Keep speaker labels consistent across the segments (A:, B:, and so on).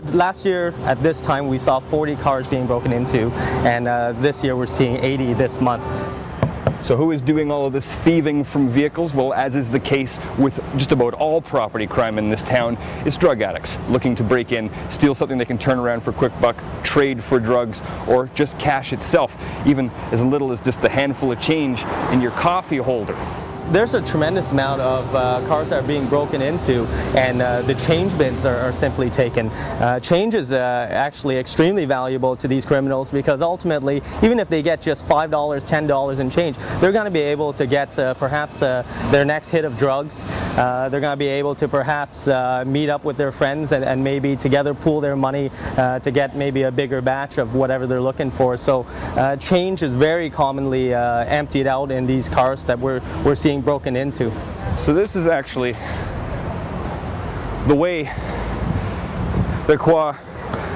A: Last year at this time we saw 40 cars being broken into, and this year we're seeing 80 this month.
B: So who is doing all of this thieving from vehicles? Well, as is the case with just about all property crime in this town, it's drug addicts looking to break in, steal something they can turn around for a quick buck, trade for drugs, or just cash itself, even as little as just a handful of change in your coffee holder.
A: There's a tremendous amount of cars that are being broken into, and the change bins are simply taken. Change is actually extremely valuable to these criminals, because ultimately, even if they get just $5, $10 in change, they're going to be able to get perhaps their next hit of drugs. They're going to be able to perhaps meet up with their friends and maybe together pool their money to get maybe a bigger batch of whatever they're looking for. So change is very commonly emptied out in these cars that we're seeing broken into.
B: So this is actually the way that Ottawa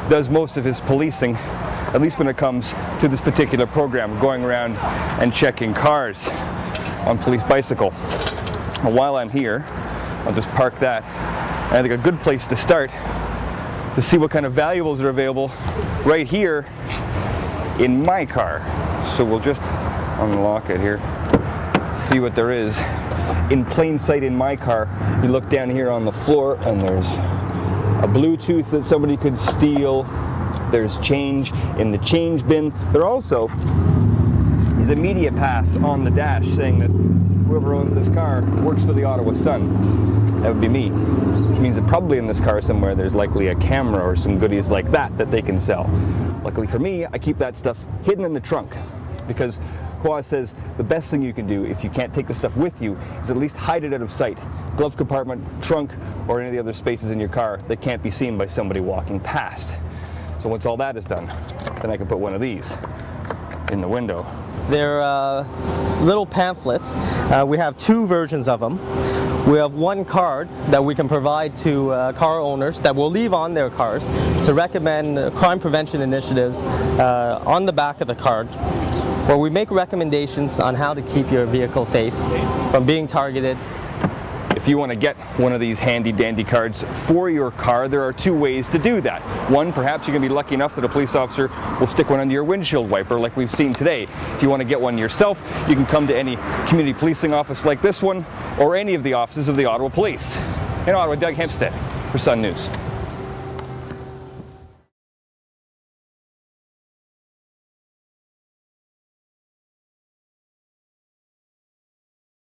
B: does most of his policing, at least when it comes to this particular program, going around and checking cars on police bicycle. And while I'm here, I'll just park that. And I think a good place to start to see what kind of valuables are available right here in my car. So we'll just unlock it here, see what there is in plain sight in my car. You look down here on the floor and there's a Bluetooth that somebody could steal. There's change in the change bin. There also is a media pass on the dash saying that whoever owns this car works for the Ottawa Sun. That would be me, which means that probably in this car somewhere there's likely a camera or some goodies like that that they can sell. Luckily for me, I keep that stuff hidden in the trunk, because Ottawa says the best thing you can do if you can't take the stuff with you is at least hide it out of sight. Glove compartment, trunk, or any of the other spaces in your car that can't be seen by somebody walking past. So once all that is done, then I can put one of these in the window.
A: They're little pamphlets. We have two versions of them. We have one card that we can provide to car owners that we'll leave on their cars to recommend crime prevention initiatives on the back of the card, where we make recommendations on how to keep your vehicle safe from being targeted.
B: If you want to get one of these handy dandy cards for your car, there are two ways to do that. One, perhaps you're going to be lucky enough that a police officer will stick one under your windshield wiper like we've seen today. If you want to get one yourself, you can come to any community policing office like this one, or any of the offices of the Ottawa Police. In Ottawa, Doug Hempstead for Sun News.